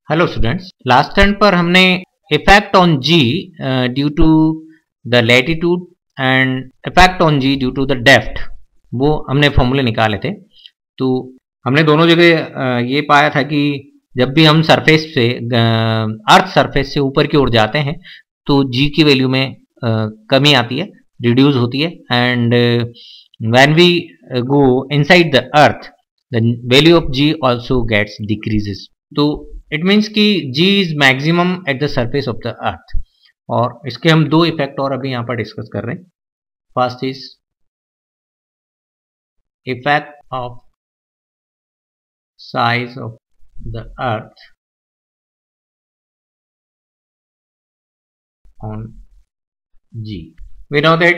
Hello students, last stand पर हमने effect on G due to the latitude and effect on G due to the depth वो हमने फॉर्मूले निकाले थे। तो हमने दोनों जगह ये पाया था कि जब भी हम सरफेस से अर्थ सरफेस से ऊपर की ओर जाते हैं तो जी की वैल्यू में कमी आती है, रिड्यूस होती है, and when we go inside the earth the value of G also gets decreases. तो इट मीन्स कि G is maximum at the surface of the earth. और इसके हम दो इफेक्ट और अभी यहाँ पर डिस्कस कर रहे हैं। First is effect of size of the earth on G. We know that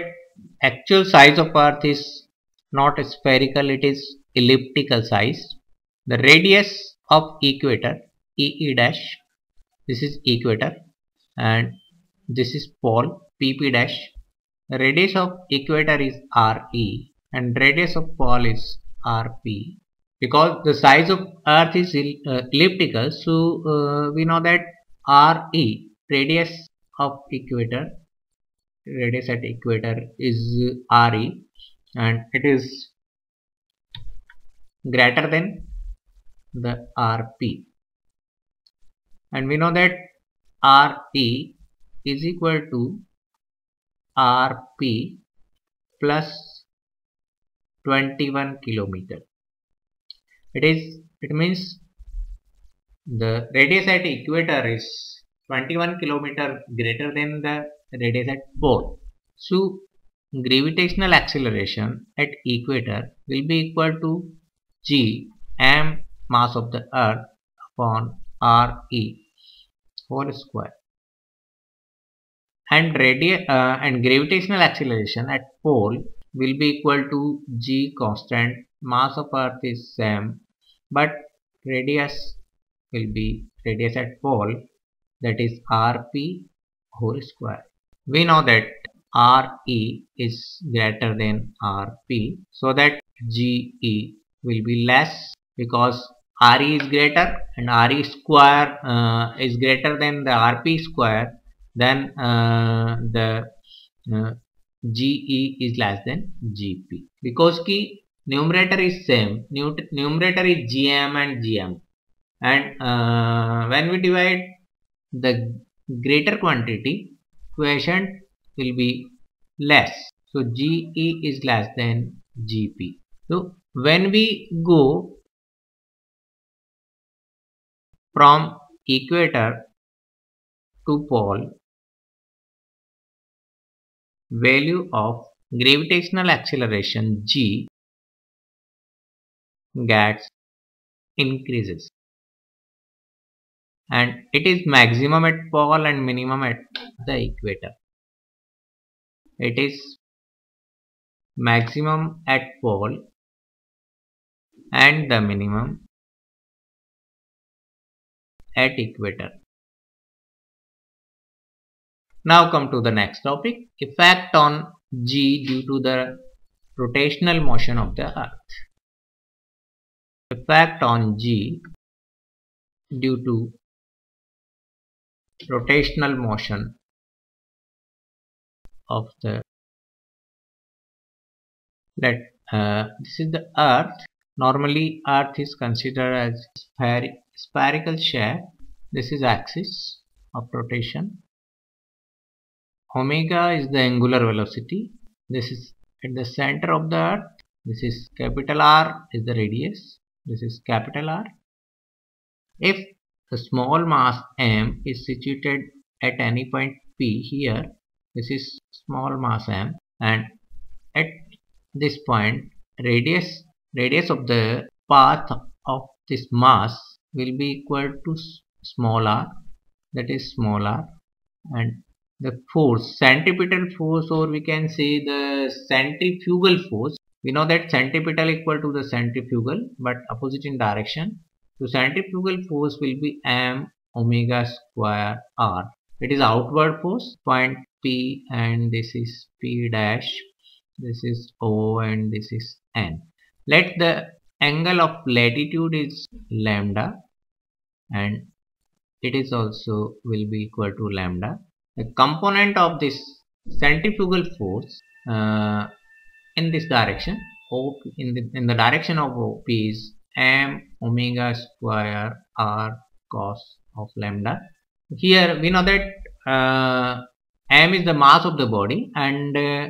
actual size of earth is not spherical, it is elliptical size. The radius of equator EE dash, this is equator, and this is pole PP dash. The radius of equator is RE and radius of pole is RP. Because the size of earth is elliptical, so we know that RE, radius of equator, radius at equator is RE, and it is greater than the RP. And we know that RE is equal to RP plus 21 kilometer. It means the radius at equator is 21 kilometer greater than the radius at pole. So gravitational acceleration at equator will be equal to G m mass of the earth upon RE whole square. And gravitational acceleration at pole will be equal to G constant, mass of earth is same, but radius will be radius at pole, that is RP whole square. We know that RE is greater than RP, so that GE will be less, because RE is greater and RE square is greater than the RP square, then the GE is less than GP, because ki numerator is same, numerator is GM and GM, and when we divide the greater quantity, quotient will be less, so GE is less than GP. So when we go from equator to pole, value of gravitational acceleration G gets increases, and it is maximum at pole and minimum at the equator. It is maximum at pole and the minimum at equator. Now come to the next topic, effect on G due to the rotational motion of the earth. Effect on G due to rotational motion of the this is the earth. Normally earth is considered as spherical shape. This is axis of rotation. Omega is the angular velocity. This is at the center of the earth. This is capital R is the radius. This is capital R. If the small mass m is situated at any point P here, this is small mass m, and at this point radius of the path of this mass will be equal to small r, that is small r, and the force, centripetal force, or we can say the centrifugal force. We know that centripetal equal to the centrifugal but opposite in direction. So centrifugal force will be m omega square r. It is outward force, point P, and this is P dash, this is O, and this is N. Let the angle of latitude is lambda, and it is also will be equal to lambda. The component of this centrifugal force in this direction, in the direction of OP is m omega square r cos of lambda. Here we know that m is the mass of the body, and uh,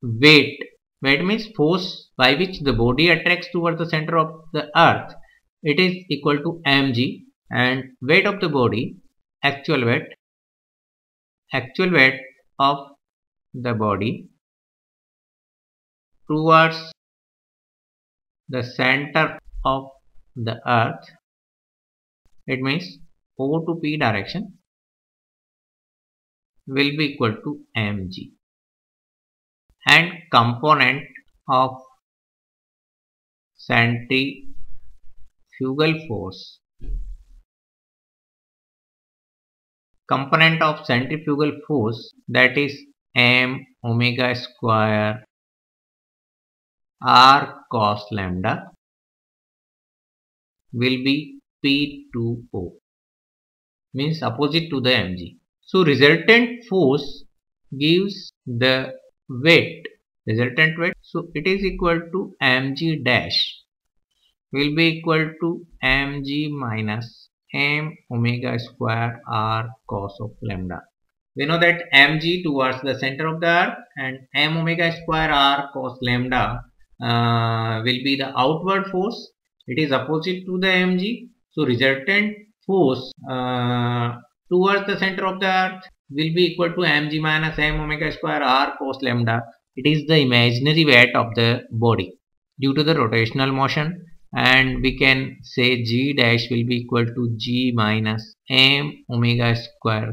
weight means force by which the body attracts towards the center of the earth. It is equal to mg, and weight of the body, actual weight of the body towards the center of the earth, it means O to P direction, will be equal to mg, and component of centrifugal force that is m omega square r cos lambda will be P2O, means opposite to the mg. So resultant force gives the resultant weight. So it is equal to mg dash will be equal to mg minus m omega square r cos of lambda. We know that mg towards the center of the earth and m omega square r cos lambda will be the outward force. It is opposite to the mg. So resultant force towards the center of the earth will be equal to mg minus m omega square r cos lambda. It is the imaginary weight of the body due to the rotational motion, and we can say g dash will be equal to g minus m omega square,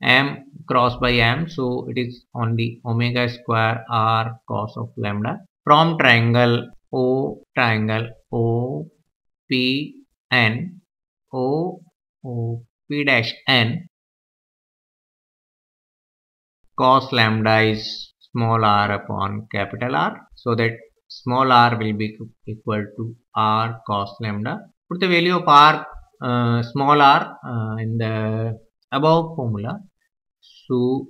m cross by m, so it is only omega square r cos of lambda from triangle O P N O P dash N. Cos lambda is small r upon capital R, so that small r will be equal to r cos lambda. Put the value of r small r in the above formula. So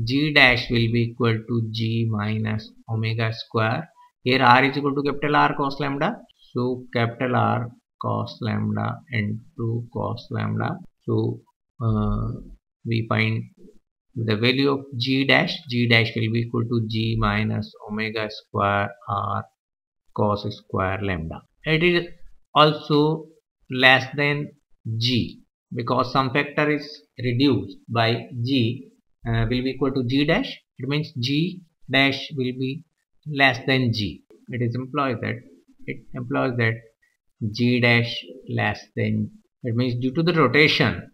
g dash will be equal to g minus omega square. Here r is equal to capital R cos lambda. So capital R cos lambda into cos lambda. So we find the value of g dash will be equal to g minus omega square r cos square lambda. It is also less than g because some factor is reduced by g will be equal to g dash. It means g dash will be less than g. It implies that g dash less than. It means due to the rotation,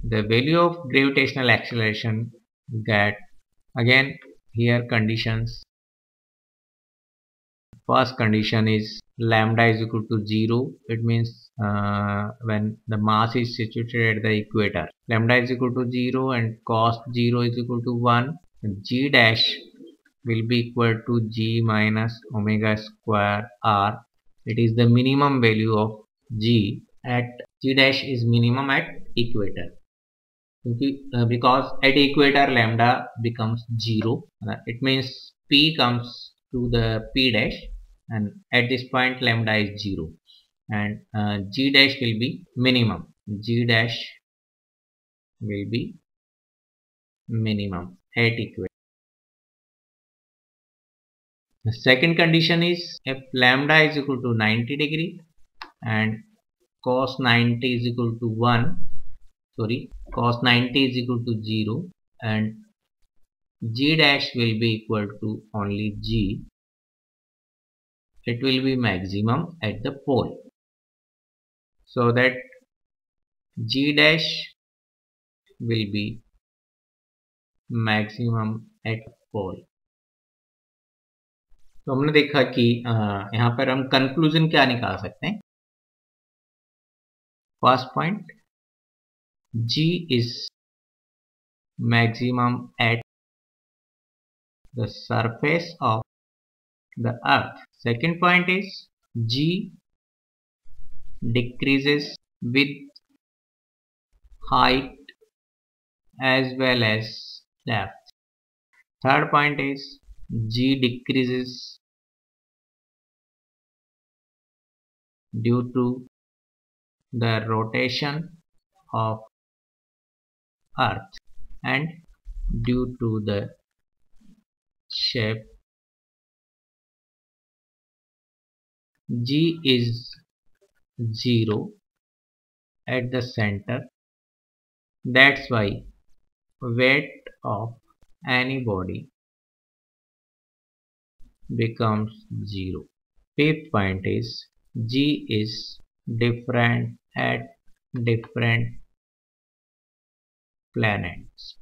the value of gravitational acceleration get again here conditions. First condition is lambda is equal to 0. It means when the mass is situated at the equator, lambda is equal to 0 and cos 0 is equal to 1. G dash will be equal to g minus omega square r. It is the minimum value of g dash is minimum at equator. Because at equator lambda becomes 0. It means p comes to the p dash, and at this point lambda is 0, and g dash will be minimum. G dash will be minimum at equator. The second condition is if lambda is equal to 90 degree and cos 90 is equal to 1, cos 90 is equal to 0, and g dash will be equal to only g. It will be maximum at the pole, so that g dash will be maximum at pole. तो हमने देखा कि यहाँ पर हम conclusion क्या निकाल सकते हैं. First point, g is maximum at the surface of the earth. Second point is g decreases with height as well as depth. Third point is G decreases due to the rotation of Earth and due to the shape. G is 0 at the center. That's why weight of any body becomes 0. Fifth point is G is different at different planets.